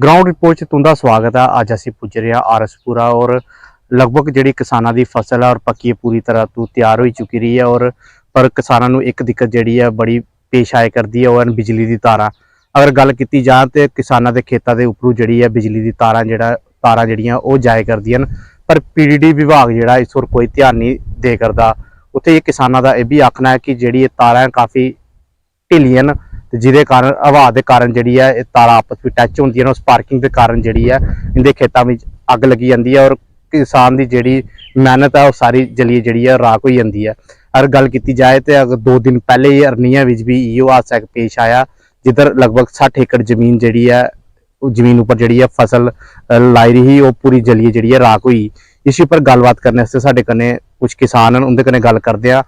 Ground report च तुंदा स्वागत है। अज असीं पुज रहे हैं आरएसपुरा और लगभग जिहड़ी किसानां दी फसल है और पक्की पूरी तरह तो तैयार हो चुकी रही है। और पर किसानां नूं एक दिक्कत जिहड़ी है बड़ी पेश आए करती है और बिजली दी तारां। अगर गल कीती जाए तो किसानां दे खेतां दे उपरों जिहड़ी है बिजली दी तारां जिहड़ियां ओह जाए करदियां न, पर पीडीडी विभाग जिहड़ा इस ओर कोई ध्यान नहीं दे करदा। उत्थे किसानां दा इह भी आखना है कि जिहड़ी तारां काफ़ी ढिलियां न, जिहदे कारण हवा के कारण जिहड़ी है तारा आपस में टच होंदियां न, स्पार्किंग के कारण जिहड़ी है इनके खेतों में अग लगी जाती है और किसान की जिहड़ी मेहनत है वो सारी जलिए जिहड़ी है राख हो जाती है। अगर गल की जाए तो अगर 2 दिन पहले ही अरनिया भी इहो हादसा पेश आया, जिधर लगभग 60 एकड़ जमीन जिहड़ी है जमीन उपर जिहड़ी है फसल लाई रही वो पूरी जलिए जिहड़ी है राख हुई। इस पर गलबात करने साडे कन्नै कुछ किसान हैं, उनके कन्नै गल करदे आ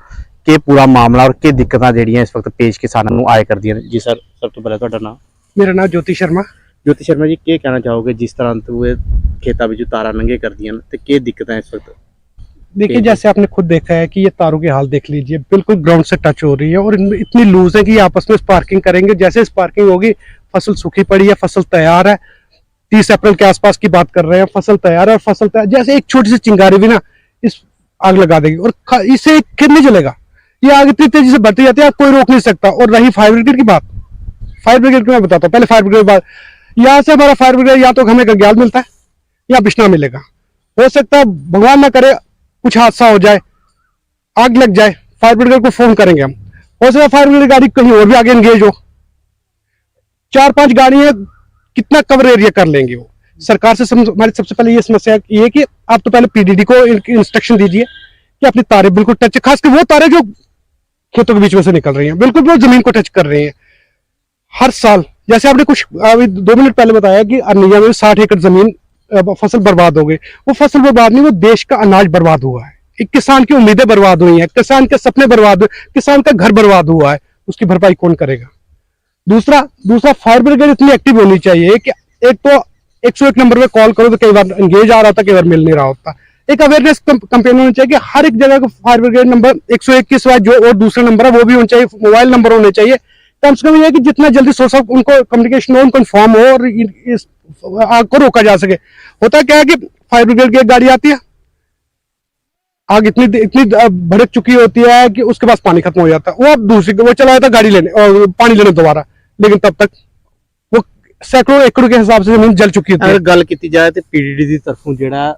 कि पूरा मामला और कि दिक्कतां जिहड़ियां इस वक्त पेश किसानों नूं आए करदियां जी। सर सब तो पहले तुहाडा नाम? मेरा नाम ज्योति शर्मा। ज्योति शर्मा जी, क्या कहना चाहोगे जिस तरह तो खेतों में तारा नंगे कर दियां तो क्या दिक्कतें इस वक्त? देखिए, जैसे आपने खुद देखा है कि ये तारों के हाल देख लीजिए, बिल्कुल ग्राउंड से टच हो रही है और इनमें इतनी लूज है कि आपस में स्पार्किंग करेंगे। जैसे स्पार्किंग होगी फसल सूखी पड़ी है, फसल तैयार है। 30 अप्रैल के आसपास की बात कर रहे हैं, फसल तैयार है और फसल तैयार जैसे एक छोटी सी चिंगारी भी ना इस आग लगा देगी और इससे फिर नहीं जलेगा। ये आग इतनी तेजी से बढ़ती जाती है, कोई रोक नहीं सकता। और रही फायर ब्रिगेड की बात, फायर ब्रिगेड की मैं बताता हूँ। पहले फायर ब्रिगेड की बात, यहाँ से हमारा फायर ब्रिगेड या तो हमें गंग्याल मिलता है या बिश्ना मिलेगा। हो सकता है भगवान ना करे कुछ हादसा हो जाए, आग लग जाए, फायर ब्रिगेड को फोन करेंगे हम। हो सकता है फायर ब्रिगेड गाड़ी कहीं और भी आगे एंगेज हो। 4-5 गाड़ियां कितना कवर एरिया कर लेंगे वो। सरकार से हमारी सबसे पहले ये समस्या ये है कि आप तो पहले पीडीडी को इंस्ट्रक्शन दीजिए कि अपनी तारे बिल्कुल टच, खासकर वो तारे जो खेतों के बीच में से निकल रही हैं, बिल्कुल वो जमीन को टच कर रही हैं। हर साल जैसे आपने कुछ अभी 2 मिनट पहले बताया कि अरनिया में 60 एकड़ जमीन फसल बर्बाद हो गई। वो फसल बर्बाद नहीं, वो देश का अनाज बर्बाद हुआ है। एक किसान की उम्मीदें बर्बाद हुई हैं, किसान के सपने बर्बाद हुए, किसान का घर बर्बाद हुआ है। उसकी भरपाई कौन करेगा? दूसरा फायर ब्रिगेड इतनी एक्टिव होनी चाहिए कि एक तो 101 नंबर पे कॉल करो तो कई बार एंगेज आ रहा था, कई बार मिल नहीं रहा होता। एक अवेयरनेस कैंपेन होनी चाहिए कि हर एक जगह को फायर ब्रिगेड नंबर 101 के सिवाय जो और दूसरा नंबर है वो भी होना चाहिए, मोबाइल नंबर होने चाहिए। कम से कम ये कि जितना जल्दी सोर्स ऑफ उनको कम्युनिकेशन हो, उनको इन्फॉर्म हो और इस आग को रोका जा सके। होता क्या है कि फायर ब्रिगेड की एक गाड़ी आती है, आग इतनी भड़क चुकी होती है कि उसके पास पानी खत्म हो जाता है। वो अब दूसरी वो चला जाता है गाड़ी लेने और पानी लेने दोबारा, लेकिन तब तक वो सैकड़ों एकड़ के हिसाब से जमीन जल चुकी होती है। अगर गल की जाए तो पीडीडी की तरफों जो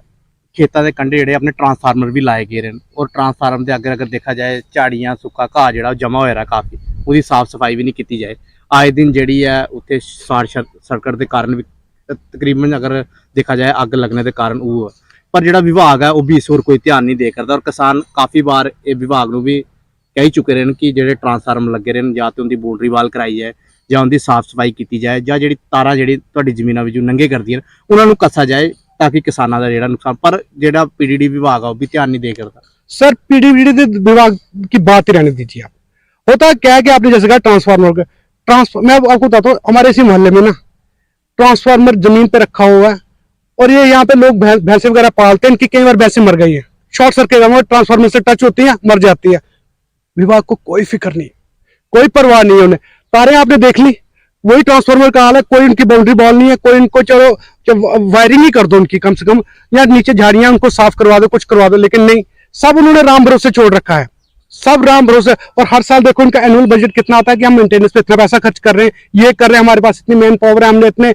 खेतों के कंढे जोड़े अपने ट्रांसफार्मर भी लाए गए हैं और ट्रांसफार्मर के अगर देखा जाए झाड़ियां सुक्का घाह जो जमा हो रहा काफ़ी, उसकी साफ सफाई भी नहीं की जाए। आए दिन जी है उत्थे शॉर्ट सर्किट के कारण भी तकरीबन अगर देखा जाए अग लगने के कारण वो, पर जो विभाग है वह भी इस ओर कोई ध्यान नहीं दे करता। और किसान काफ़ी बार ये विभाग को भी कही चुके हैं कि जो ट्रांसफार्मर लगे रहे या तो उनकी बाउंड्री वाल कराई जाए या उनकी साफ सफाई की जाए या जी तारा जी जमीनों में नंगे कर दी उन्होंने कसा जाए ताकि किसानों का जो नुकसान। पर जो पीडीडी विभाग है वह भी ध्यान नहीं दे करता। सर पीडीडी विभाग की बात ही रहने दीजिए आप। होता क्या है कि आपने जैसे कहा ट्रांसफार्मर मैं आपको बताता हूँ, हमारे इसी मोहल्ले में ना ट्रांसफार्मर जमीन पे रखा हुआ है और ये यहाँ पे लोग भैंसे वगैरह पालते हैं। इनकी कई बार भैंसे मर गई है, शॉर्ट सर्किट ट्रांसफार्मर से टच होती है, मर जाती है। विभाग को कोई फिक्र नहीं, कोई परवाह नहीं है उन्हें। तारे आपने देख ली, वही ट्रांसफार्मर का हाल है, कोई उनकी बाउंड्री बॉल नहीं है, कोई इनको चलो वायरिंग ही कर दो उनकी कम से कम, या नीचे झाड़ियां उनको साफ करवा दो, कुछ करवा दो। लेकिन नहीं, सब उन्होंने राम भरोसे छोड़ रखा है, सब राम भरोसे। और हर साल देखो उनका एनुअल बजट कितना आता है कि हम मेंटेनेंस पे इतना पैसा खर्च कर रहे हैं, ये कर रहे हैं, हमारे पास इतनी मैन पावर है, हमने इतने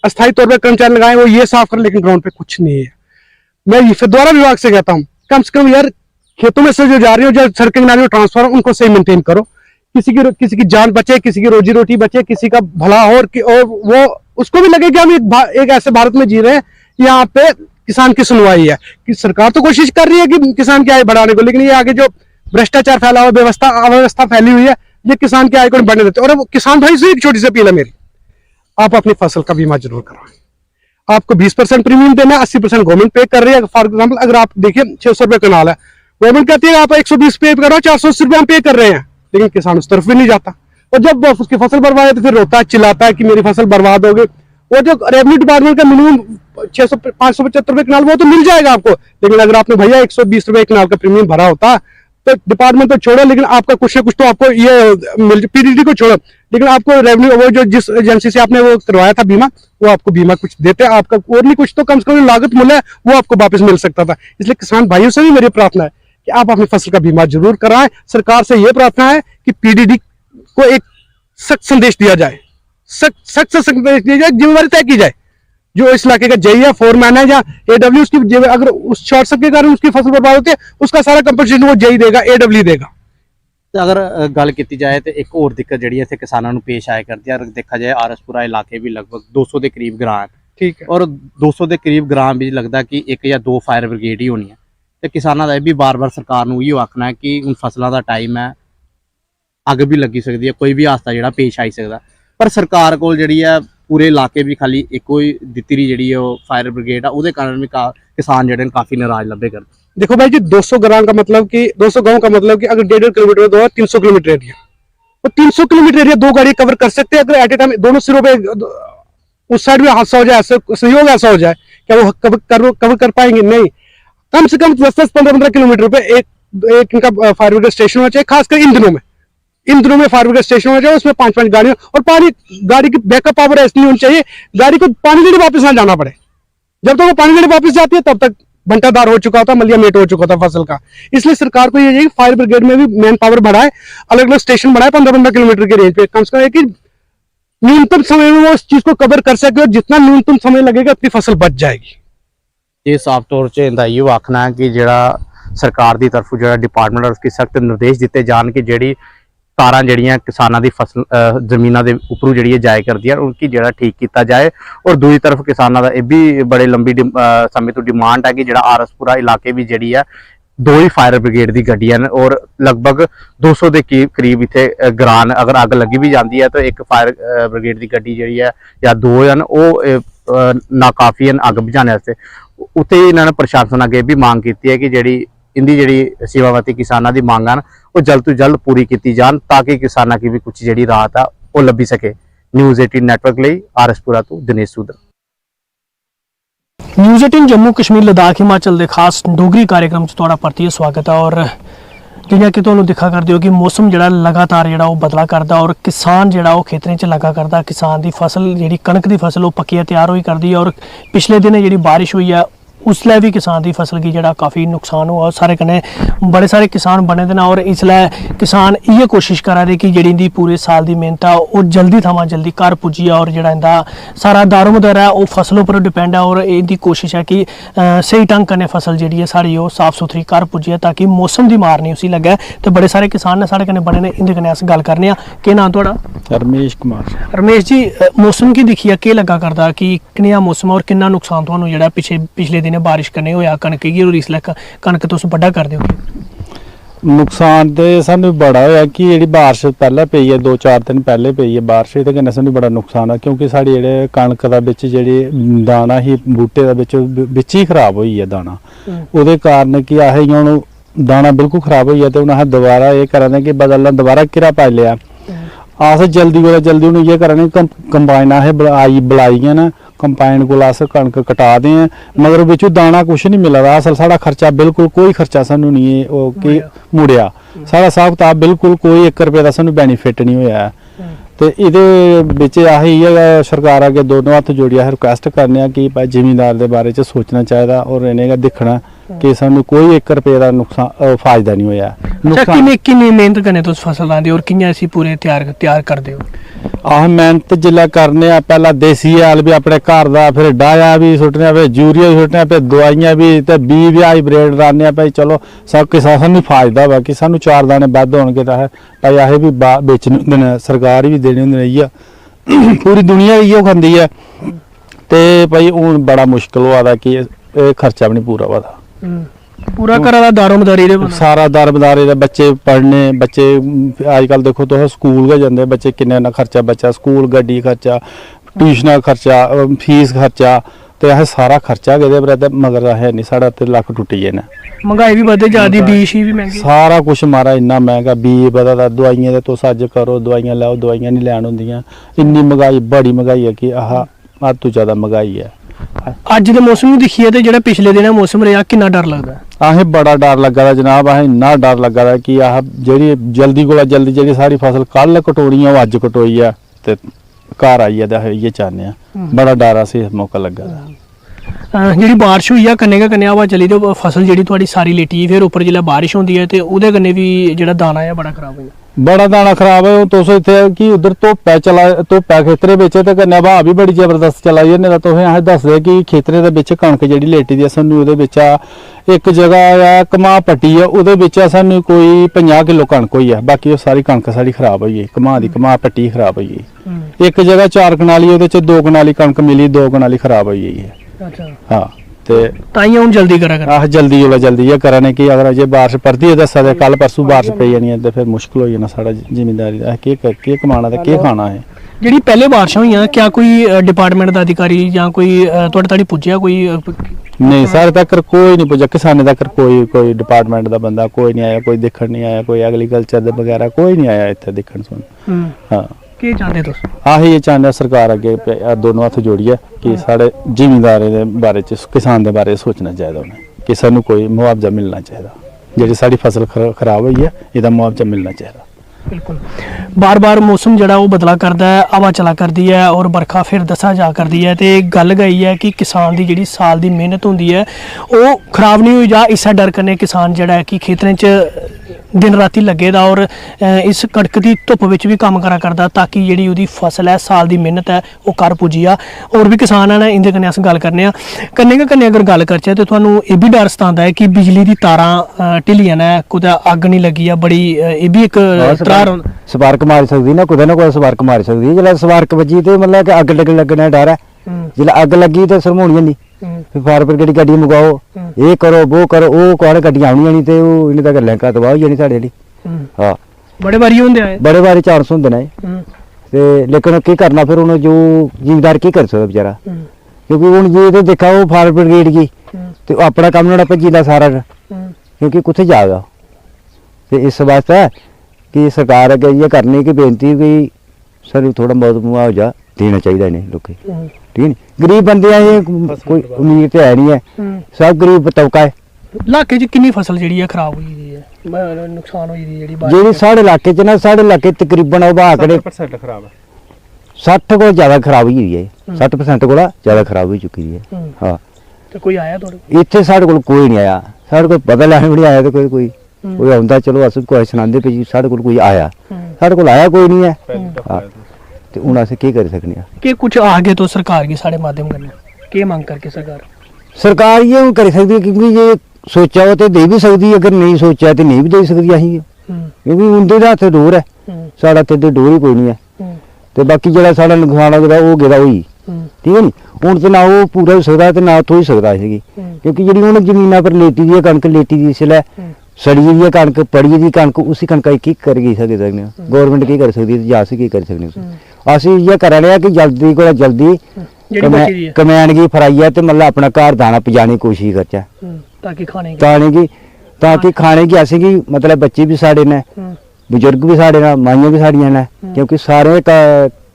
अस्थायी तौर पर कर्मचारी लगाए वो ये साफ कर, लेकिन ग्राउंड पे कुछ नहीं है। मैं फिर दोबारा विभाग से कहता हूँ, कम से कम यार खेतों में से जो जा रही हो, जो सड़कें बना रही हो, ट्रांसफार्मर उनको सही मेंटेन करो। किसी की जान बचे, किसी की रोजी रोटी बचे, किसी का भला हो और वो उसको भी लगे कि हम एक ऐसे भारत में जी रहे हैं यहाँ पे किसान की सुनवाई है। कि सरकार तो कोशिश कर रही है कि किसान की आय बढ़ाने को, लेकिन ये आगे जो भ्रष्टाचार फैला हुआ, अव्यवस्था फैली हुई है, ये किसान की आय को बढ़ने देते। और किसान भाई से एक छोटी सी अपील है मेरी, आप अपनी फसल का बीमा जरूर करवाएं। आपको 20% प्रीमियम देना है, 80% गवर्नमेंट पे कर रही है। फॉर एग्जाम्पल अगर आप देखिए 600 रुपये कनाल है, गवर्नमेंट कहती है आप 120 पे करो, 480 रुपये हम पे कर रहे हैं, लेकिन किसान उस तरफ भी नहीं जाता। और जब उसकी फसल बर्बाद है तो फिर रोता है, चिल्लाता है कि मेरी फसल बर्बाद हो गई। वो जो रेवेन्यू डिपार्टमेंट का मिनिमम 575 रुपये कनाल वो तो मिल जाएगा आपको, लेकिन अगर आपने भैया 120 रुपये कनाल का प्रीमियम भरा होता तो डिपार्टमेंट तो छोड़ो, लेकिन आपका कुछ ना कुछ तो आपको ये पीडीडी को छोड़ो, लेकिन आपको रेवेन्यू वो जो जिस एजेंसी से आपने वो करवाया था बीमा, वो आपको बीमा कुछ देते हैं, आपका और नहीं कुछ तो कम से कम लागत मूल्य वो आपको वापस मिल सकता था। इसलिए किसान भाइयों से भी मेरी प्रार्थना है कि आप अपनी फसल का बीमा जरूर कराएं। सरकार से ये प्रार्थना है कि पीडीडी को एक सख्त संदेश दिया जाए, सख्त संदेश दिया जाए, जिम्मेवारी तय की जाए। जो इस इलाके का जेई है, फोरमैन है या एडब्ल्यू, उसकी अगर उस शॉर्ट सर्किट के कारण उसकी फसल बर्बाद होती है, उसका सारा कंपनसेशन वो जेई देगा, एडब्ल्यू देगा। ਤੇ ਅਗਰ ਗੱਲ ਕੀਤੀ ਜਾਏ ਤੇ ਇੱਕ ਹੋਰ ਦਿੱਕਤ ਜਿਹੜੀ ਇੱਥੇ ਕਿਸਾਨਾਂ ਨੂੰ ਪੇਸ਼ ਆਇਆ ਕਰਦੀ ਹੈ, ਅਗਰ ਦੇਖਾ ਜਾਏ ਆਰਐਸਪੁਰਾ ਇਲਾਕੇ ਵੀ ਲਗਭਗ 200 ਦੇ ਕਰੀਬ ਗ੍ਰਾਮ ਹੈ, ਠੀਕ ਹੈ, ਔਰ 200 ਦੇ ਕਰੀਬ ਗ੍ਰਾਮ ਵੀ ਲੱਗਦਾ ਕਿ ਇੱਕ ਜਾਂ ਦੋ ਫਾਇਰ ਬ੍ਰਿਗੇਡ ਹੀ ਹੋਣੀ ਹੈ। ਤੇ ਕਿਸਾਨਾਂ ਦਾ ਇਹ ਵੀ ਬਾਰ-ਬਾਰ ਸਰਕਾਰ ਨੂੰ ਇਹੋ ਆਖਣਾ ਹੈ ਕਿ ਹੁਣ ਫਸਲਾਂ ਦਾ ਟਾਈਮ ਹੈ, ਅੱਗ ਵੀ ਲੱਗੀ ਸਕਦੀ ਹੈ, ਕੋਈ ਵੀ ਹਾਦਸਾ ਜਿਹੜਾ ਪੇਸ਼ ਆਈ ਸਕਦਾ, ਪਰ ਸਰਕਾਰ ਕੋਲ ਜਿਹੜੀ ਹੈ ਪੂਰੇ ਇਲਾਕੇ ਵੀ ਖਾਲੀ ਇੱਕੋ ਹੀ ਦਿੱਤੀ ਰਹੀ ਜਿਹੜੀ ਉਹ ਫਾਇਰ ਬ੍ਰਿਗੇਡ ਆ, ਉਹਦੇ ਕਾਰਨ ਵੀ किसान जो काफी नाराज लभे कर। देखो भाई जी, 200 ग्राम का मतलब कि 200 गांव का मतलब कि अगर 1.5 किलोमीटर दो 300 किलोमीटर एरिया, और 300 किलोमीटर एरिया दो गाड़ी कवर कर सकते हैं अगर एट ए टाइम दोनों सिरों पे उस साइड में हादसा हो जाए, ऐसा संयोग ऐसा हो जाए, क्या वो कवर कर पाएंगे? नहीं। कम से कम 10-10, 15-15 किलोमीटर पे एक इनका फायर ब्रिगेड स्टेशन होना चाहिए, खासकर इन दिनों में फायर ब्रिगेड स्टेशन होना चाहिए, उसमें 5-5 गाड़ियां, और पानी गाड़ी की बैकअप पावर ऐसी होनी चाहिए, गाड़ी को पानी लेने वापस ना जाना पड़े। जब तक वो पानी लेने वापस जाती है तब तक भंटादार हो चुका होता, मलिया मेट हो चुका था फसल का। इसलिए सरकार को ये फायर ब्रिगेड में भी मैन पावर बढ़ाए, अलग अलग स्टेशन बढ़ाए 15-15 किलोमीटर के रेंज पे, कम से कम कि न्यूनतम समय में वो उस चीज को कवर कर सके, और जितना न्यूनतम समय लगेगा अपनी फसल बच जाएगी। ये साफ तौर से इंदा यो आखना है कि जड़ा सरकार की तरफ जो डिपार्टमेंट और उसकी सख्त निर्देश दिते जान कि जेड़ी तारां जड़ियां किसानां दी फसल जमीनां दे उपरों जड़ी जाए करदी है, उनकी जड़ा ठीक किया जाए। और दूसरी तरफ किसानां दा भी बड़े लंबी समय तो डिमांड है कि जड़ा आरएसपुरा इलाके भी जड़ी है 2 ही फायर ब्रिगेड दी गड्डियां ने, और लगभग 200 के करीब इत्थे ग्रान अगर अग लगी भी जाती है तो एक फायर ब्रिगेड की गड्डी जी है या 2 हैं वो नाकाफी हैं अग बुझाने वास्ते। उत्ते इन्होंने प्रशासन अगे भी मांग की है कि जी इनकी जी सेवावती किसानों की मांग है वो जल्द तो जल्द पूरी की जान, ताकि किसानों की भी कुछ जी राहत है वो लभी सके। न्यूज़ 18 नेटवर्क लिए आरएसपुरा तो दिनेश सूदर। न्यूज़ 18 जम्मू कश्मीर लद्दाख हिमाचल के खास डोगरी कार्यक्रम तुहाडा परतियै स्वागत है। और जियां कि तुहानूं दिखा करदे हो कि मौसम जिहड़ा लगातार जिहड़ा वो बदला करदा, और किसान जिहड़ा वो खेतरें च लगा करदा, किसान की फसल जिहड़ी कणक की फसल वो पक्की तैयार होई करदी है। और पिछले दिन जिहड़ी बारिश हुई है उसलै भी किसान की फसल की जरा काफ़ी नुकसान हुआ, सारे कन्नै बड़े सारे किसान बने दे न, और इसलै किसान इयै कोशिश करा दे कि जेह्ड़ी इंदी पूरे साल की मेहनत है वो जल्दी थमां जल्दी घर पुज्जी जा, और जेह्ड़ा इंदा सारा दारोमदार है वो फसल उप्पर डिपेंड है। और इंदी कोशिश है कि सही ढंग कन्नै फसल जेह्ड़ी है साढ़ी वो साफ सुथरी घर पुज्जी जाए, ताकि मौसम की मार नहीं उसी लग्गे। तो बड़े सारे किसान ने साढ़े कन्नै बने ने, इंदे कन्नै अस गल करने आं। केह् नाम तुहाडा? रमेश कुमार। रमेश जी, मौसम की दिक्खियै केह् लग्गा करदा कि कनेहा मौसम और किन्ना नुकसान तुहानूं जेह्ड़ा पिछले दिन बारिश करने होया कनक गी, और इसलै कनक तुस बड्डा करदे हो? नुकसान तो सानू बड़ा होया कि जेह्ड़ी बारिश पहले पई है 2-4 दिन पहले पई है बारिश, एह्दे कन्नै सानू बड़ा नुकसान है, क्योंकि साढ़ी जेह्ड़े कनक दा बिच जेह्ड़ी दाना ही बूटे दा बिच ही खराब होई गेआ दाना। ओह्दे कारण कि असें इ'यां हून दाना बिल्कुल खराब होई गेआ, ते हून असें दोबारा एह् करा दे कि बदलना, दोबारा किरा पाई लिया। अस जल्दी कोला जल्दी हून इ'यै करा ने, कंबाइन असें बुलाइयां न, कंबाइन कोला अस कनक कटा दे हैं, मगर बिच्चों दाना कुछ नहीं मिला दा। असल साढ़ा खर्चा बिल्कुल कोई खर्चा सानू नहीं ओह् कि मुड़िया, साढ़ा हिसाब कताब बिल्कुल कोई 1 रुपये का सानू बेनीफिट नहीं होया। तो इहदे बिच अस इ'यै सरकार अग्गे दोनों हत्थ जोड़ियै अस रिक्वेस्ट करने कि भाई जिमींदार दे बारे च सोचना चाहिदा, और इ'नें गै दिक्खना कि सानू कोई 1 रुपये का नुकसान फायदा नहीं होया। किन्नी मेहनत कन्नै तुस फसल लांदे हो और कि'यां इसी पूरे त्यार करदे हो? अस मेहनत जिल्लै करने आ, पहला देसी हैल भी अपने घर दा, फिर डाया भी सुट्टने, फिर यूरिया भी सुट्टने, फिर दवाइयां भी, ते बीऽ भी हाईब्रिड लाने, भाई चलो सब किश सानू फायदा होवे कि सानू 4 दाने बद्ध होणगे, तां भाई असें भी बेचने होंदे न, सरकार भी देने होंदे न, इ'यै पूरी दुनिया इ'यै खंदी है। ते भाई हून बड़ा मुश्किल होआ दा कि एह् खर्चा भी नहीं पूरा होआ दा, पूरा घरा दा दारोमदारी दे सारा दारोमदारी दे, बच्चे पढ़ने, बच्चे अजकल देखो तुस स्कूल गै जंदे बच्चे, किन्ना ना खर्चा बच्चा, स्कूल गड्डी खर्चा, ट्यूशना खर्चा, फीस खर्चा, ते असें सारा खर्चा गै पर, ते मगर असें नहीं, साढ़ा ते लक्क टुट्टी गे न। महंगाई भी बधे जादी, बीज भी महंगे, सारा कुछ मारा इन्ना महंगा, बीऽ बधा दा, दवाइयां ते तुस अज्ज करो दवाइयां लैओ, दवाइयां नहीं लैन होंदियां, इन्नी महंगाई, बड़ी महंगाई है कि हद तो ज़्यादा महंगाई है। अज दे मौसम नूं दिक्खिए ते जेह्ड़ा पिछले दिन मौसम रहा किन्ना डर लगदा? असें बड़ा डर लग्गा दा जनाब, असें इन्ना डर लग्गा दा कि आह जेह्ड़ी जल्दी कोला जल्दी जेह्ड़ी साढ़ी फसल कल कटोनी ऐ ओह् अज्ज कटोई ऐ ते घर आइयै ते अस इ'यै चाहन्ने आं। बड़ा डर असें इस मौका लग्गा दा। जेह्ड़ी बारिश होई ऐ कन्नै गै कन्नै हवा चली ते फसल जेह्ड़ी थुआड़ी सारी लेटी फिर उप्पर जेल्लै बारिश होंदी ऐ ते ओह्दे कन्नै भी जेह्ड़ा दाना ऐ बड़ा खराब होई जंदा। बड़ा दाना खराब है। तुस इत्थे कि उधर धुप्पै खेतरे बिच ते कन्नै हवा भी बड़ी जबरदस्त चला दी है। नेईं तां तुसें अस दसदे कि खेतरे दे बिच कणक जेह्ड़ी लेटी दी ऐ सानूं ओह्दे बिचा इक जगह ऐ घमां पट्टी ऐ ओह्दे बिच सानूं कोई 50 किलो कणक होई ऐ, बाकी ओह् सारी कणक साढ़ी खराब होई गेई, घमां पट्टी खराब होई गेई। एक जगह 4 कनाली ओह्दे च 2 कनाली कणक मिली, 2 कनाली खराब होई गेई है। अच्छा हाँ ते ताइयां हून जल्दी करा कर अस जल्दी कोला जल्दी एह् करा ने कि अगर जे बारिश परतियै दस्सा ते कल परसों बारिश पेई जानी है ते फिर मुश्किल होई जाना साढ़ा जिमींदारी दा। केह् कमाना ते केह् खाना है। जेह्ड़ी पैह्ले बारिशां होइयां क्या कोई डिपार्टमेंट दा अधिकारी जां कोई थुआढ़े तड़ी पुज्जेआ कोई नहीं साढ़े तक कोई नहीं पुज्जा, किसाने तक कोई डिपार्टमेंट दा बंदा कोई नहीं आया, कोई दिक्खन नहीं आया, कोई एग्रीकल्चर दे बगैरा कोई नहीं आया इत्थे दिक्खन सुन। हाँ केह् चाहंदे तुस? अस ये चाहते सरकार अगे दोनों हत्थ जोड़िए कि साढ़े जिमींदारें दे बारे च किसान दे बारे सोचना चाहिए उन्हें कि सानू कोई मुआवजा मिलना चाहिए, जेह्ड़ी साड़ी फसल खराब हुई है एह्दा मुआवजा मिलना चाहिए। बिल्कुल बार बार मौसम जेह्ड़ा ओह् बदला करदा है, हवा चला करदी है और बरखा फिर दसा जा करदी है ते गल गई है कि किसान दी जेह्ड़ी साल दी मेहनत होंदी है ओह् खराब नहीं होई जा। इस्सै डर कन्नै किसान जेह्ड़ा है कि खेतरें च दिन राती लग्गे दा और इस कड़क दी धुप्प बिच भी कम्म करा करदा ताकि जेह्ड़ी ओह्दी फसल है साल दी मेहनत है ओह् कर पुज्जी जा। होर भी किसान न इंदे कन्नै अस गल करने आं। कन्नै गै कन्नै अगर गल करचै ते तुहानूं एह् बी डर सतांदा है कि बिजली दी तारां ढिल्लियां न, कुतै अग्ग नहीं लगी आ, बड़ी एह् बी इक त्रार होंदा। स्पार्क मारी सकदी ना कुदै स्पार्क मारी सकदी है। जिसलै स्पार्क बजी ते मतलब कि अग्ग लग्गने दा डर है। जिसलै अग्ग लगी ते सरमोनी नहीं, फिर फायर ब्रिगेड दी गड्डी मंगाओ, ये करो वो करो, ओह् कुआड़ गड्डियां आउनियां नहीं ते ओह् इन्ने तक लैंका तबाह होई जानी साढ़े जेह्ड़ी। हाँ बड़े बारी होंदे आए, बड़े बारी चांस होंदे ने ते लेकिन केह् करना फिर हून जो जिमीदार केह् करी सकदा बेचारा, क्योंकि हून जे ते दिक्खा ओह् फायर ब्रिगेड गी ते अपना कम्म नुहाड़ा भज्जी जंदा सारा, क्योंकि कुत्थै जागा। ते इस वास्ते कि सरकार अग्गें इ'यै करनी कि बेनती कि सानूं थोड़ा बहुत मुआवजा देना चाहिए इ'नें लोकें, ठीक नी। गरीब बंदे ऐ, कोई अमीर ते है नहीं है, सब गरीब तबका है। इलाके च किन्नी फसल जेह्ड़ी है खराब होई दी है, नुकसान होई दी जेह्ड़ी जेह्ड़ी साढ़े इलाके च ना, साढ़े इलाके तकरीबन ओह् आंकड़े 60% खराब है, 60 कोला ज्यादा खराब होई गेदी है, 60% कोला ज्यादा खराब होई चुकी दी है। हाँ ते कोई आया थोड़े इत्थे साढ़े कोल कोई नहीं आया, साढ़े कोल पता लैने भी नहीं आया, ते कोई औंदा चलो अस कोई सनांदे पे जी साढ़े कोल कोई आया, साढ़े कोल आया कोई नहीं है। हाँ ते हून अस केह् करी सकने आं। कि कुछ आगे तो सरकार गी साढ़े माध्यम कन्नै केह् मंग करके सरकार ये हून करी सकदी है, क्योंकि जे सोचा हो ते दे भी सकदी, अगर नहीं सोचा ते नहीं भी दे सकदी असीं, क्योंकि उंदे दे हत्थ डोर है, साढ़े हत्थ ते डोर ही कोई नहीं है। ते बाकी जेह्ड़ा साढ़ा नुकसान होगा ओह् गेदा होई, ठीक है नी। हून ते ना ओह् पूरा होई सकदा ते ना थोई सकदा असेंगी, क्योंकि जेह्ड़ी हून जमीनां पर लेटी दी है कनक, लेटी दी इसलै सड़ी दी है कनक, पड़ी दी कनक, उसी कनका केह् करी सकने आं, गौरमेंट केह् करी सकदी है जां अस केह् करी सकने आं। अस इ'यै करा ने आं कि जल्दी कोला जल्दी कमैन गी फराइयै ते मतलब अपना घर दाना पजाने की कोशिश करचै, ताकि खाने गी असेंगी मतलब बच्चे भी साढ़े न, बुजुर्ग भी साढ़े न, माइयां भी साढ़ियां न, क्योंकि सारे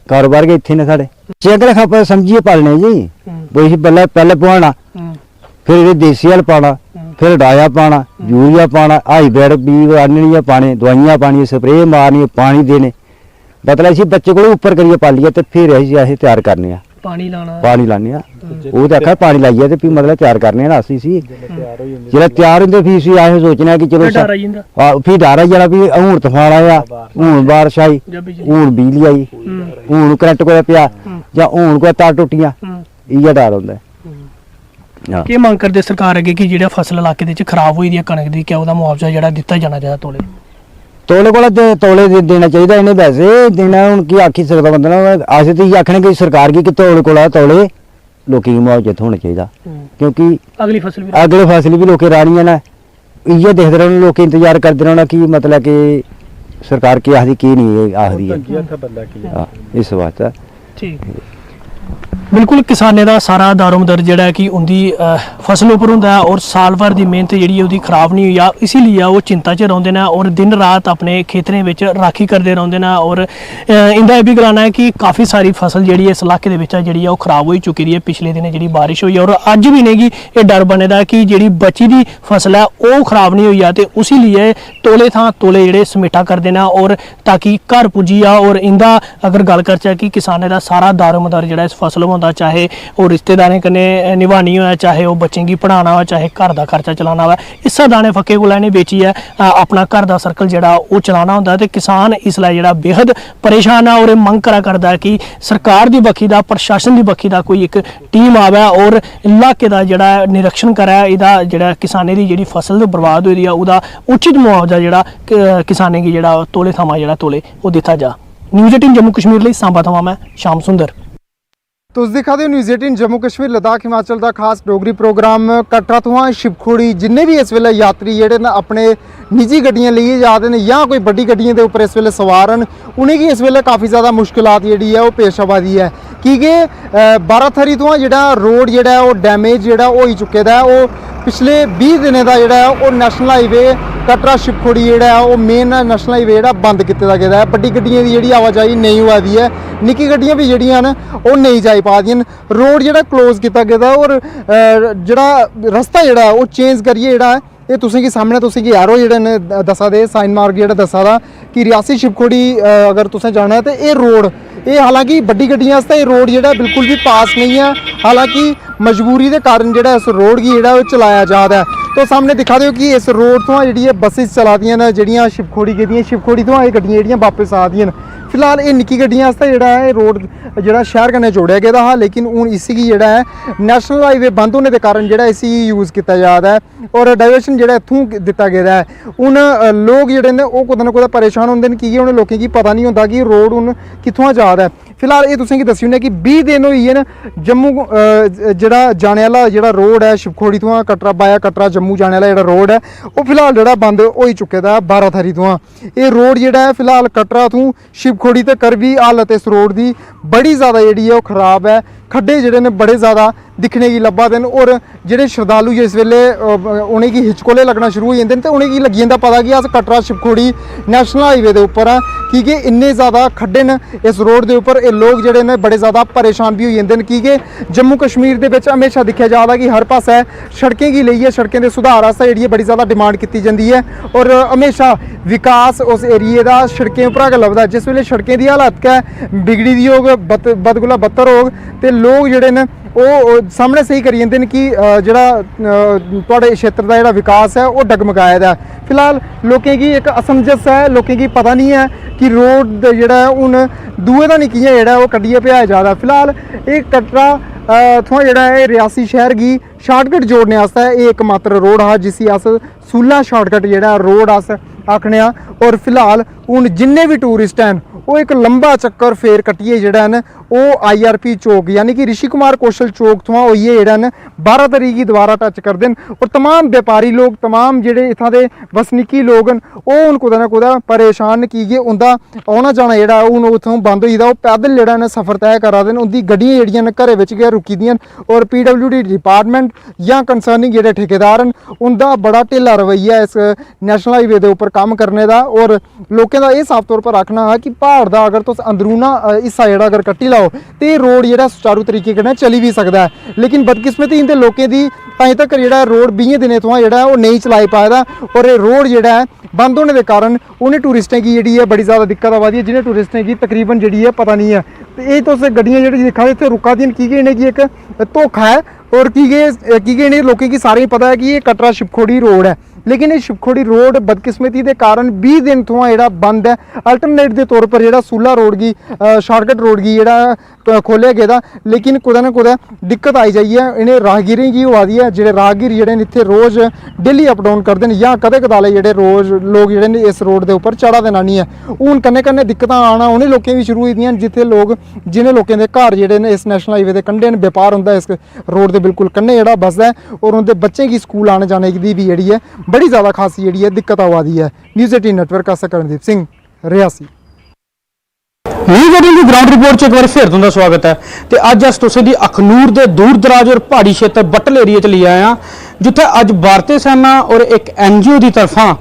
कारोबार गै इत्थे न साढ़े। चेंगल खप समझिए पालने जी, पैह्ले पुहाना, फिर देसी हैल पाना, फिर डाया पाना, यूरिया पाना, हाईब्रिड बीज आह्ननियां पाने, दवाइयां पानियां, स्प्रे मारनी, पानी देने, मतलब इसी बच्चे को ऊपर करियै पालियै ते फिर अस तैयार करने आं, पानी लाने आं। ओह् ते आखा पानी लाइयै ते फ्ही मतलब तैयार करने आं ना अस इसी। जेल्लै तैयार होंदे फ्ही इसी अस सोचने आं कि चलो फ्ही डर आई जाना, फ्ही हून तफान आया, हून बारिश आई, हून बिजली आई, हून करंट कुदै पेआ, जां हून कुदै तार टुट्टियां, इ'यै डर होंदा है। केह् मंग करदे सरकार अग्गे कि जेह्ड़ा फसल इलाके दे च खराब होई दी है कनक दी, क्या ओह्दा मुआवजा जेह्ड़ा दित्ता जाना चाहिदा तौले कोला तौले देना चाहिदा इ'नें, वैसे देना हून की आखी सकदा बंदा ना। अस ते इ'यै आखने कि सरकार गी कि तौले कोला तौले लोकें गी मुआवजा थ्होना चाहिदा, क्योंकि अगली फसल भी लोकें राह्नियां न, इ'यै दिखदे रौह्ना, लोकें इंतजार करदे रौह्ना कि मतलब कि सरकार केह् आखदी केह् नेईं आखदी है, इस वास्ते। ठीक ਬਿਲਕੁਲ ਕਿਸਾਨੇ ਦਾ ਸਾਰਾ ਦਾਰੋਮਦਾਰ ਜਿਹੜਾ ਹੈ ਕਿ ਉਹਦੀ ਫਸਲ ਉੱਪਰ ਹੁੰਦਾ ਹੈ ਔਰ ਸਾਲ ਭਰ ਦੀ ਮਿਹਨਤ ਜਿਹੜੀ ਹੈ ਉਹਦੀ ਖਰਾਬ ਨਹੀਂ ਹੋਈ ਆ, ਇਸੇ ਲਈ ਉਹ ਚਿੰਤਾ 'ਚ ਰਹਿੰਦੇ ਨੇ ਔਰ ਦਿਨ ਰਾਤ ਆਪਣੇ ਖੇਤਰਾਂ ਵਿੱਚ ਰਾਖੀ ਕਰਦੇ ਰਹਿੰਦੇ ਨੇ ਔਰ ਇਹਦਾ ਇਹ ਵੀ ਗਲਾਨਾ ਹੈ ਕਿ ਕਾਫੀ ਸਾਰੀ ਫਸਲ ਜਿਹੜੀ ਇਸ ਇਲਾਕੇ ਦੇ ਵਿੱਚ ਆ ਜਿਹੜੀ ਆ ਉਹ ਖਰਾਬ ਹੋਈ ਚੁੱਕੀ ਰਹੀ ਹੈ। ਪਿਛਲੇ ਦਿਨ ਜਿਹੜੀ ਬਾਰਿਸ਼ ਹੋਈ ਔਰ ਅੱਜ ਵੀ ਨਹੀਂਗੀ, ਇਹ ਡਰ ਬਣੇਦਾ ਕਿ ਜਿਹੜੀ ਬਚੀ ਦੀ ਫਸਲ ਹੈ ਉਹ ਖਰਾਬ ਨਹੀਂ ਹੋਈ ਆ ਤੇ ਉਸੇ ਲਈ ਤੋਲੇ ਥਾਂ ਤੋਲੇ ਜਿਹੜੇ ਸਮੇਟਾ ਕਰਦੇ ਨੇ ਔਰ ਤਾਂ ਕਿ ਘਰ ਪੁੱਜੀ ਆ। ਔਰ ਇਹਦਾ ਅਗਰ ਗੱਲ ਕਰਚਾ ਕਿ ਕਿਸਾਨੇ ਦਾ ਸਾਰਾ ਦਾਰੋਮਦਾਰ ਜਿਹੜਾ ਇਸ ਫਸਲ ਹੁੰਦਾ, ਚਾਹੇ ਉਹ ਰਿਸ਼ਤੇਦਾਰਾਂ कन्नै निभानी हो, चाहे वो बच्चों की पढ़ाना हो, चाहे घर का खर्चा चलाना हो, इस्सा दाने फक्के को लैने बेची है अपना घर का सर्कल जिहड़ा वो चलाना होंदा ते किसान इसलिए जिहड़ा बेहद परेशान है और मंग करा करदा कि सरकार दी बक्खी दा प्रशासन दी बक्खी दा कोई एक टीम आवे और इलाके दा जिहड़ा निरीक्षण करे, इहदा जिहड़ा किसाने दी जिहड़ी फसल बर्बाद होई दी है उहदा उचित मुआवजा जिहड़ा किसाने गी जिहड़ा तोले थमां जिहड़ा तोले वो दित्ता जा। न्यूज़ 18 जम्मू कश्मीर ਲਈ सांबा थमां मैं श्याम सुंदर। तुस दिखा दे न्यूज़ 18 जम्मू कश्मीर लद्दाख हिमाचल का खास डोगरी प्रोग्राम कटरा तो शिवखोड़ी जिन्ने भी इस वेले यात्री जेह्ड़े न अपने निजी गड्डियां लेइयै जा दे न या कोई बड्डी गड्डियां दे उप्पर इस वेले सवार न, उनेंगी इस वेले काफ़ी ज़्यादा मुश्किलात जेह्ड़ी है वो पेश आवा दी है कि 12 थरी तो जेह्ड़ा रोड जेह्ड़ा है वो डैमेज जेह्ड़ा होई चुके दा है। वो पिछले 20 दिनें दा जेह्ड़ा है वो नैशनल हाईवे कटरा शिवखोड़ी जेह्ड़ा है वो मेन नैशनल हाईवे जेह्ड़ा बंद कीते दा गेदा है। बड्डी गड्डियां दी जेह्ड़ी आवाजाही नेईं होआ दी है, निक्की गड्डियां भी जेह्ड़ियां न ओह् नेईं जाई पा दियां न। रोड जेह्ड़ा क्लोज कीता गेदा और जेह्ड़ा रस्ता जेह्ड़ा है ओह् चेंज करियै जेह्ड़ा है ये तुसेंगी सामने तुसेंगी एरो जेह्ड़े न दस्सा दे साइन मार्क जेह्ड़ा दस्सा दा कि रियासी शिवखोड़ी अगर तुसें जाना है तो ये रोड ये हालांकि बड्डी गड्डियां आस्तै ये रोड जेह्ड़ा बिल्कुल भी पास नहीं है, हालांकि मजबूरी के कारण जेह्ड़ा इस रोड गी जेह्ड़ा चलाया जा रहा है। तो सामने दिखा दो कि इस रोड तो जेह्ड़ी बसेस चला दियां न जेह्ड़ियां शिवखोड़ी गेदियां, शिवखोड़ी तो एह् गड्डियां जेह्ड़ियां वापस आ दियां न। फिलहाल ये निक्की गड्डियां आस्तै जेह्ड़ा है रोड जेह्ड़ा शहर कन्नै जोड़ेआ गेदा हा, लेकिन हून इसी गी जेह्ड़ा है नैशनल हाईवे बंद होने के कारण जेह्ड़ा इसी यूज़ कीता जा रदा है और डाइवर्शन जेह्ड़ा इत्थूं दित्ता गेदा है। हून लोग जेह्ड़े न ओह् कुतै ना कुतै परेशान होंदे न कि उ'नें लोकें गी पता नहीं होंदा कि रोड हून कित्थुआं जा दा है। फिलहाल ये तुसेंगी दस्सी ओड़ने कि 20 दिन होई गे न जम्मू जेह्ड़ा जाने आह्ला जेह्ड़ा रोड है शिवखोड़ी तो कटरा बाया कटरा जम्मू जाने आह्ला जेह्ड़ा रोड है वो फिलहाल जेह्ड़ा बंद होई चुके दा 12 थरी तो। ये रोड जेह्ड़ा है फिलहाल कटरा तो शिवखोड़ी तकर भी हालत इस रोड की बड़ी ज़्यादा जेह्ड़ी है वो खराब है। खड्डे जेह्ड़े ने बड़े ज़्यादा दिक्खने गी लब्भा दे न और जेह्ड़े श्रद्धालु जिस वेले उ'नेंगी हिचकोले लग्गना शुरू हो जांदे न ते उ'नेंगी लग्गी जंदा पता कि अस कटरा शिवखोड़ी नैशनल हाईवे दे उप्पर आं, कि इन्ने ज़्यादा खड्डे न इस रोड दे उप्पर। एह् लोग जेह्ड़े न बड़े ज़्यादा परेशान भी होई जंदे न कि जम्मू कश्मीर दे बिच हमेशा दिक्खेआ जा दा कि हर पास्सै सड़कें गी लेइयै सड़कें दे सुधार आस्तै जेह्ड़ी बड़ी ज़्यादा डिमांड कीती जंदी है और हमेशा विकास उस एरिए दा सड़कें उप्परा गै लभदा। जिस वेले सड़कें दी हालत गै बिगड़ी दी होग बद कोला बदतर होग ते लोग जेह्ड़े न वो सामने सही करी जंदे न कि जेह्ड़ा तुहाडे क्षेत्र दा जेह्ड़ा विकास है वो डगमगाए दा है। फिलहाल लोकें गी इक असमंजस है, लोकें गी पता नहीं है कि रोड जेह्ड़ा है हून दूए दा निं कि'यां जेह्ड़ा है ओह् कड्ढियै भजाया जा दा। फिलहाल एह् कटरा थमां जेह्ड़ा है रियासी शहर गी शार्टकट जोड़ने आस्तै एह् इकमात्र रोड हा जिसी अस सूला शार्टकट जेह्ड़ा रोड अस आखने आं। और फिलहाल हून जिन्ने भी टूरिस्ट हैन वो एक लंबा चक्कर फेर कट्टियै जेह्ड़ा न ओह् IRP चौक यानी कि ऋषि कुमार कौशल चौक थमां होइयै जेह्ड़ा न 12 तरीक गी दोबारा टच करदे न। और तमाम व्यापारी लोग तमाम जेह्ड़े इत्थां दे बसनीकी लोग न ओह् हून कुतै ना कुतै परेशान न कि उं'दा औना जाना जेह्ड़ा हून उत्थूं बंद होई दा। ओह् पैदल जेह्ड़ा न सफर तय करा दे न, उं'दी गड्डियां जेह्ड़ियां न घरै बिच गै रुकी दियां न और PWD डिपार्टमेंट जां कंसर्निंग जेह्ड़े ठेकेदार न उं'दा बड़ा ढिल्ला रवैया इस नैशनल हाईवे दे उप्पर कम्म करने दा। और लोकें दा एह् साफ तौर पर आखना हा कि प्हाड़ दा अगर तुस अंदरूना हिस्सा जेह्ड़ा अगर कट्टी लाओ ते रोड जेह्ड़ा सुचारू तरीके कन्नै चली भी सकदा है, लेकिन बदकिस्मती इं'दे लोकें दी अजें तक जेह्ड़ा रोड 20 दिनें थमां जेह्ड़ा ओह् नेईं चलाई पाए दा। और एह् रोड जेह्ड़ा है बंद होने दे कारण उ'नें टूरिस्टें गी जेह्ड़ी है बड़ी ज़्यादा दिक्कत आवा दी है, जि'नें टूरिस्टें गी तकरीबन जेह्ड़ी है पता नहीं है। ते एह् तुस गड्डियां जेह्ड़ी दिक्खा दे इत्थै रुका दियां न कि इ'नेंगी इक धोखा है और की इ'नें लोकें गी सारें गी पता है कि एह् कटरा शिवखोड़ी रोड है, लेकिन ये शिवखोड़ी रोड बदकिस्मती के कारण 20 दिन थमां जेह्ड़ा बंद है। अल्टरनेट के तौर पर जेह्ड़ा सूला रोड गी शार्टकट रोड गी जेह्ड़ा खोलेआ गेदा, लेकिन कुतै ना कुतै दिक्कत आई जाइए इन्हें राहगीरें गी होआ दी है। जेह्ड़े राहगीर जेह्ड़े न इत्थै रोज़ डेली अप डाउन करदे न जां कदें कदाले जेह्ड़े रोज़ लोग जेह्ड़े न इस रोड के उप्पर चढ़ा देना नहीं है। हून कन्नै कन्नै दिक्कतां आना उ'नें लोकें बी शुरू होई दियां न जित्थै लोग जिनें लोकें दे घर जेह्ड़े न इस नैशनल हाईवे दे कंढे न, व्यापार होंदा इस रोड के बिल्कुल कन्नै जेह्ड़ा बसदा है और उं'दे बच्चें गी स्कूल आने जाने दी भी जेह्ड़ी है बड़ी ज़्यादा खासी जेह्ड़ी है दिक्कत आवा दी है। न्यूज़ 18 नेटवर्क आस्तै करणदीप सिंह रियासी। न्यूज़ 18 ਦੀ ਗਰਾਊਂਡ ਰਿਪੋਰਟ 'ਚ ਇੱਕ ਵਾਰ ਫਿਰ ਤੁਹਾਡਾ ਸਵਾਗਤ ਹੈ ਤੇ ਅੱਜ ਅਸੀਂ ਤੁਸੀਂ ਦੀ ਅਖਨੂਰ ਦੇ ਦੂਰ ਦਰਾਜ ਔਰ ਪਹਾੜੀ ਖੇਤਰ ਬੱਟਲ ਏਰੀਆ 'ਚ ਲਈ ਆਏ ਹਾਂ ਜਿੱਥੇ ਅੱਜ ਭਾਰਤੀ ਸੈਨਾ ਔਰ ਇੱਕ ਐਨਜੀਓ ਦੀ ਤਰਫਾਂ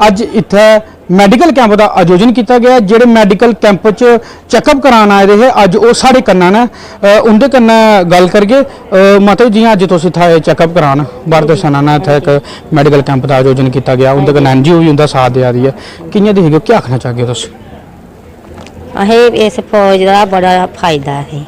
ਅੱਜ ਇੱਥੇ ਮੈਡੀਕਲ ਕੈਂਪ ਦਾ ਆਯੋਜਨ ਕੀਤਾ ਗਿਆ ਜਿਹੜੇ ਮੈਡੀਕਲ ਕੈਂਪ 'ਚ ਚੈੱਕਅਪ ਕਰਾਉਣ ਆਏ ਰਹੇ ਅੱਜ ਉਹ ਸਾਡੇ ਕੰਨਾਂ ਨੇ ਉਹਦੇ ਕੰਨਾਂ ਗੱਲ ਕਰਗੇ ਮਤਲਬ ਜੀ ਅੱਜ ਤੁਸੀਂ ਇੱਥੇ ਚੈੱਕਪ ਕਰਾਉਣ ਭਾਰਤੀ ਸੈਨਾ ਨੇ ਇੱਥੇ ਇੱਕ ਮੈਡੀਕਲ ਕੈਂਪ ਦਾ ਆਯੋਜਨ ਕੀਤਾ ਗਿਆ ਉਹਦੇ ਕੰਨਾਂ ਐਨਜੀਓ ਵੀ ਉਹਦਾ ਸਾਥ ਦੇ ਰਹੀ ਹੈ ਕਿੰਨੇ ਦੀ ਹੈਗੇ ਕੀ ਆਖਣਾ ਚਾਹਗੇ ਤੁਸੀਂ असें इस फौज का बड़ा फायदा है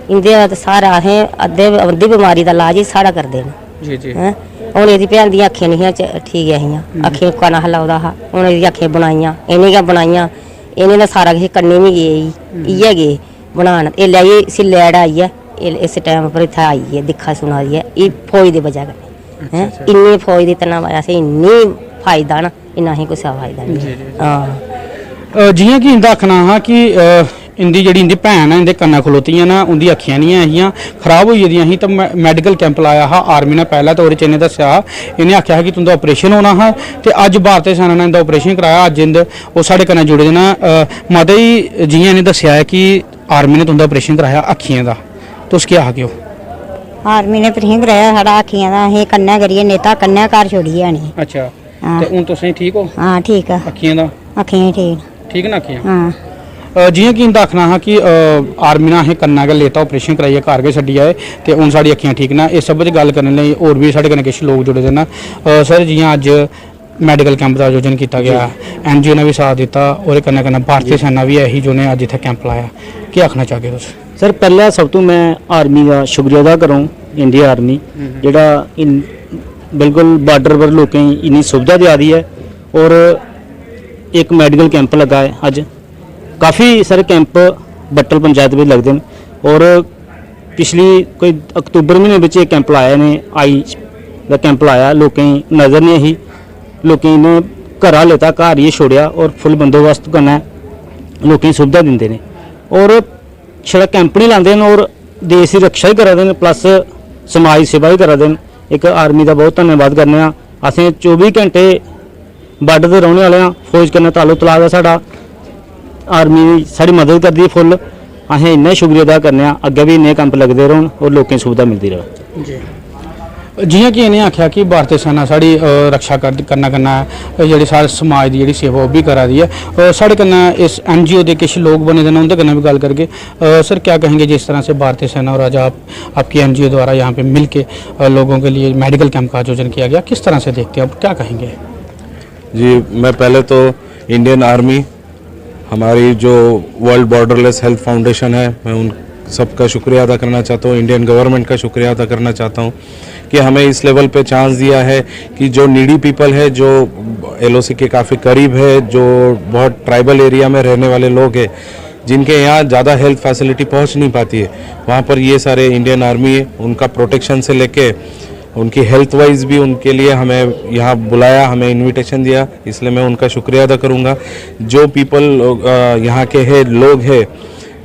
इंदे सारा असें अद्धी बीमारी का इलाज ही साढ़ा करते हैं जी जी हूँ ये भैन दी अखियां नहीं ठीक है अखियां का ना हलाउदा हा हूँ ये अखियां बनाइया इन्हें गै बनाइया इन्हें सारा किश कन्ने भी गे इयै गे बनान एल्लै इसी लैड़ आई है इस टाइम पर इत्थै आई है दिक्खा सुना दी है ये फौज की वजह कन्नै इन्नी फौज की तना असें इन्नी फायदा ना इन्ना असें कुसै फायदा नहीं हाँ जियां कि इंदा आखना हा कि इंदी जेह्ड़ी इंदी भैन है इंदे कन्नै खलोतियां ना उंदी अखियां नहीं हियां खराब होई गेदियां ही तो मैडिकल कैंप लाया हा आर्मी ने पहले तो ओह्दे च इन्हें दस्सेआ इन्हें आखेआ कि तुंदा ऑपरेशन होना हा ते अज्ज भारतीय सेना ने इंदा ऑपरेशन कराया अज्ज इंदे ओह् साढ़े कन्नै जुड़े दे न माता जी जियां इन्हें दस्सेआ है कि आर्मी ने तुंदा ऑपरेशन कराया अखियां दा तुस केह् आखगे ओ आर्मी ने ऑपरेशन कराया साढ़ा अखियां दा असें कन्नै करियै नेता कन्नै घर छोड़ियै आने अच्छा ते हुन तुसें ठीक हो हाँ ठीक है अखियां दा अखियां ठीक ना अखियां हाँ जियां कि इंदा आखना हा कि आर्मी ने असें कन्नै गै लेता ऑपरेशन कराइयै घर गै छड्डी आए ते हून साढ़ी अखियां ठीक न इस सब च गल्ल करने लेई होर भी साढ़े कन्नै किश लोग जुड़े दे न सर जियां अज्ज मैडिकल कैंप का आयोजन किया गया एनजीओ ने भी साथ दिता और कन्नै कन्नै भारतीय सेना भी है ही जिन्हें अज्ज इत्थै कैंप लाया क्या आखना चाहगे तुस सर पहले सब तो मैं आर्मी का शुक्रिया अदा करूँ इंडिया आर्मी जेड़ा बिल्कुल बार्डर पर लोगों इन्नी सुविधा दिया दी है और एक मेडिकल कैंप लगा है अज काफ़ी सारे कैंप बट्टल पंचायत में लगते हैं और पिछली कोई अक्तूबर महीने में एक कैंप लाया ने आई का कैंप लाया लोगों नज़र नहीं ही लोगों ने घरा लेता घर ही छोड़िया और फुल बंदोबस्त करना लोगों सुविधा देंगे ने और छड़ा कैंप नहीं लाते हैं और देश की रक्षा ही करा दे प्लस समाज सेवा भी करा दे एक आर्मी का बहुत धन्यवाद करने असें 24 घंटे बार्डर से रौहने वाले फौज कन्नै ताल्लुक तलाक है साढ़ा आर्मी साड़ी मदद करती है फुल असें इन्ना शुक्रिया अदा करने अग्गे भी इन्ने कैंप लगते रौहन और लोगों की सुविधा मिलती रहे जियां कि इन्हें आख्या कि भारतीय सेना साड़ी रक्षा करना कन्नै जेह्ड़ी सारे समाज की जेह्ड़ी सेवा ओह् भी करा दी है साढ़े कन्नै इस एनजीओ के किश लोग बने दे उनके कन्नै भी गल करगे सर क्या कहेंगे जिस तरह से भारतीय सेना और आज आपकी एनजीओ द्वारा यहाँ पे मिल के लोगों के लिए मेडिकल कैंप का आयोजन किया गया किस तरह से देखते हैं आप क्या कहेंगे जी मैं पहले तो इंडियन आर्मी हमारी जो वर्ल्ड बॉर्डरलेस हेल्थ फाउंडेशन है मैं उन सबका शुक्रिया अदा करना चाहता हूँ इंडियन गवर्नमेंट का शुक्रिया अदा करना चाहता हूँ कि हमें इस लेवल पे चांस दिया है कि जो नीडी पीपल है जो एलओसी के काफ़ी करीब है जो बहुत ट्राइबल एरिया में रहने वाले लोग हैं जिनके यहाँ ज़्यादा हेल्थ फैसिलिटी पहुँच नहीं पाती है वहाँ पर ये सारे इंडियन आर्मी उनका प्रोटेक्शन से लेके उनकी हेल्थ वाइज भी उनके लिए हमें यहाँ बुलाया हमें इनविटेशन दिया इसलिए मैं उनका शुक्रिया अदा करूँगा जो पीपल यहाँ के है लोग हैं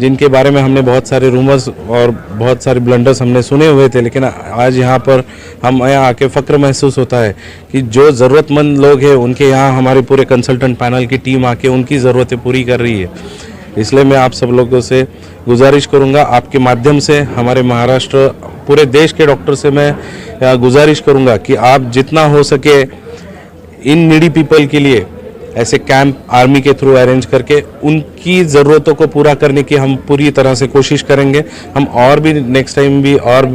जिनके बारे में हमने बहुत सारे रूमर्स और बहुत सारे ब्लंडर्स हमने सुने हुए थे लेकिन आज यहाँ पर हम यहाँ आके फ़ख्र महसूस होता है कि जो ज़रूरतमंद लोग हैं उनके यहाँ हमारे पूरे कंसल्टेंट पैनल की टीम आके उनकी ज़रूरतें पूरी कर रही है इसलिए मैं आप सब लोगों से गुजारिश करूँगा आपके माध्यम से हमारे महाराष्ट्र पूरे देश के डॉक्टर से मैं गुजारिश करूँगा कि आप जितना हो सके इन नीडी पीपल के लिए ऐसे कैंप आर्मी के थ्रू अरेंज करके उनकी ज़रूरतों को पूरा करने की हम पूरी तरह से कोशिश करेंगे हम और भी नेक्स्ट टाइम भी और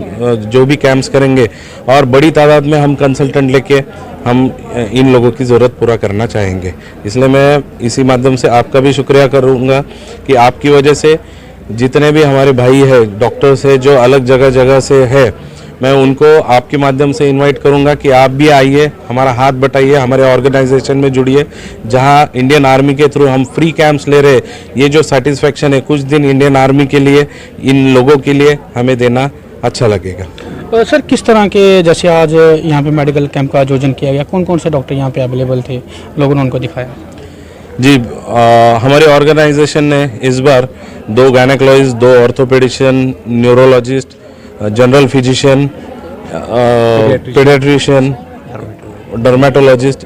जो भी कैंप्स करेंगे और बड़ी तादाद में हम कंसल्टेंट लेके हम इन लोगों की ज़रूरत पूरा करना चाहेंगे इसलिए मैं इसी माध्यम से आपका भी शुक्रिया करूँगा कि आपकी वजह से जितने भी हमारे भाई हैं डॉक्टर्स हैं जो अलग जगह जगह से है मैं उनको आपके माध्यम से इनवाइट करूंगा कि आप भी आइए हमारा हाथ बटाइए हमारे ऑर्गेनाइजेशन में जुड़िए जहां इंडियन आर्मी के थ्रू हम फ्री कैंप्स ले रहे ये जो सेटिस्फेक्शन है कुछ दिन इंडियन आर्मी के लिए इन लोगों के लिए हमें देना अच्छा लगेगा सर किस तरह के जैसे आज यहाँ पे मेडिकल कैंप का आयोजन किया गया कौन कौन से डॉक्टर यहाँ पे अवेलेबल थे लोगों ने उनको दिखाया जी हमारे ऑर्गेनाइजेशन ने इस बार 2 gynaecologist 2 orthopaedician neurologist general physician paediatrician dermatologist